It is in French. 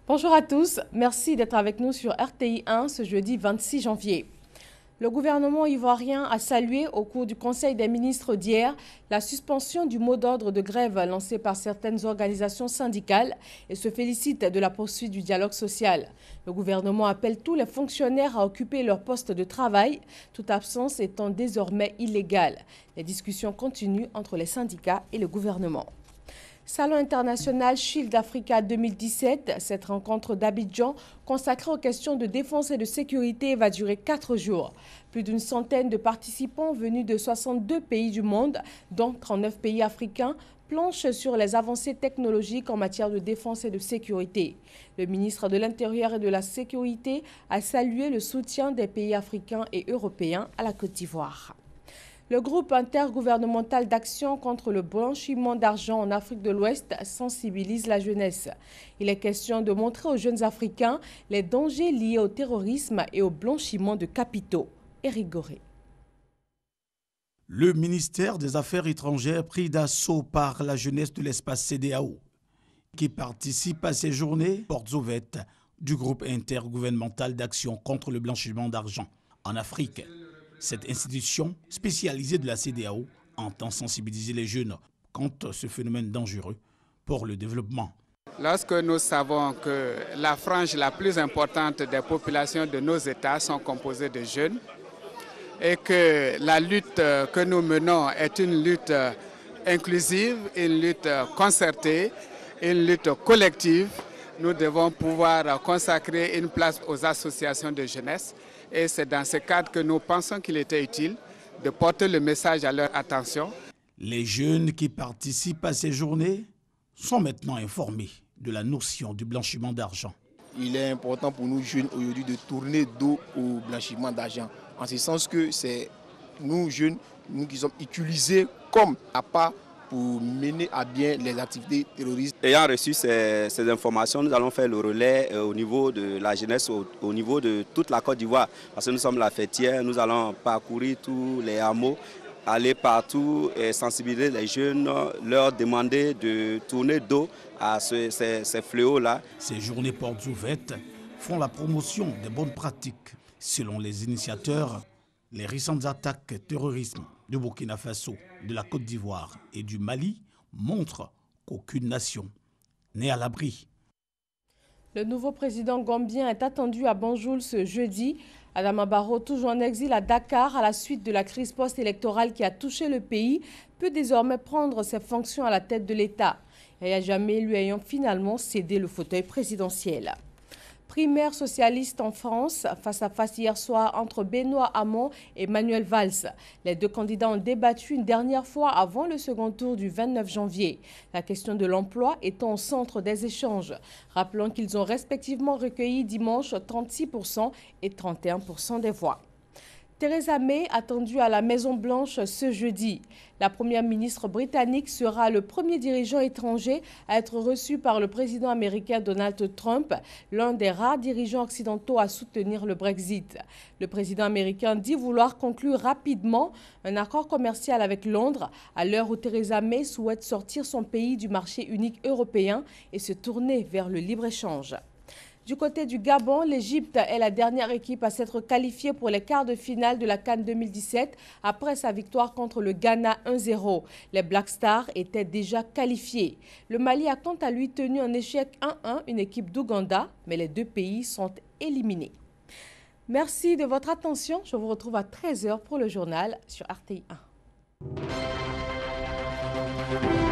Bonjour à tous, merci d'être avec nous sur RTI 1 ce jeudi 26 janvier. Le gouvernement ivoirien a salué au cours du Conseil des ministres d'hier la suspension du mot d'ordre de grève lancé par certaines organisations syndicales et se félicite de la poursuite du dialogue social. Le gouvernement appelle tous les fonctionnaires à occuper leur poste de travail, toute absence étant désormais illégale. Les discussions continuent entre les syndicats et le gouvernement. Salon international Shield Africa 2017, cette rencontre d'Abidjan consacrée aux questions de défense et de sécurité va durer 4 jours. Plus d'une centaine de participants venus de 62 pays du monde, dont 39 pays africains, planchent sur les avancées technologiques en matière de défense et de sécurité. Le ministre de l'Intérieur et de la Sécurité a salué le soutien des pays africains et européens à la Côte d'Ivoire. Le groupe intergouvernemental d'action contre le blanchiment d'argent en Afrique de l'Ouest sensibilise la jeunesse. Il est question de montrer aux jeunes Africains les dangers liés au terrorisme et au blanchiment de capitaux. Éric Goré. Le ministère des Affaires étrangères pris d'assaut par la jeunesse de l'espace CEDEAO, qui participe à ces journées portes ouvertes du groupe intergouvernemental d'action contre le blanchiment d'argent en Afrique. Cette institution spécialisée de la CEDEAO entend sensibiliser les jeunes contre ce phénomène dangereux pour le développement. Lorsque nous savons que la frange la plus importante des populations de nos États sont composées de jeunes et que la lutte que nous menons est une lutte inclusive, une lutte concertée, une lutte collective, nous devons pouvoir consacrer une place aux associations de jeunesse. Et c'est dans ce cadre que nous pensons qu'il était utile de porter le message à leur attention. Les jeunes qui participent à ces journées sont maintenant informés de la notion du blanchiment d'argent. Il est important pour nous jeunes aujourd'hui de tourner dos au blanchiment d'argent. En ce sens que c'est nous jeunes, nous qui sommes utilisés comme appât pour mener à bien les activités terroristes. Ayant reçu ces informations, nous allons faire le relais au niveau de la jeunesse, au niveau de toute la Côte d'Ivoire. Parce que nous sommes la fêtière, nous allons parcourir tous les hameaux, aller partout et sensibiliser les jeunes, leur demander de tourner dos à ces fléaux-là. Ces journées portes ouvertes font la promotion des bonnes pratiques. Selon les initiateurs, les récentes attaques terroristes du Burkina Faso, de la Côte d'Ivoire et du Mali montrent qu'aucune nation n'est à l'abri. Le nouveau président gambien est attendu à Banjul ce jeudi. Adama Barrow, toujours en exil à Dakar à la suite de la crise post-électorale qui a touché le pays, peut désormais prendre ses fonctions à la tête de l'État. Yahya Jammeh lui ayant finalement cédé le fauteuil présidentiel. Primaire socialiste en France, face à face hier soir entre Benoît Hamon et Manuel Valls. Les deux candidats ont débattu une dernière fois avant le second tour du 29 janvier. La question de l'emploi étant au centre des échanges. Rappelons qu'ils ont respectivement recueilli dimanche 36% et 31% des voix. Theresa May attendue à la Maison-Blanche ce jeudi. La première ministre britannique sera le premier dirigeant étranger à être reçu par le président américain Donald Trump, l'un des rares dirigeants occidentaux à soutenir le Brexit. Le président américain dit vouloir conclure rapidement un accord commercial avec Londres à l'heure où Theresa May souhaite sortir son pays du marché unique européen et se tourner vers le libre-échange. Du côté du Gabon, l'Égypte est la dernière équipe à s'être qualifiée pour les quarts de finale de la CAN 2017 après sa victoire contre le Ghana 1-0. Les Black Stars étaient déjà qualifiés. Le Mali a quant à lui tenu un échec 1-1 une équipe d'Ouganda, mais les deux pays sont éliminés. Merci de votre attention. Je vous retrouve à 13h pour le journal sur RTI 1.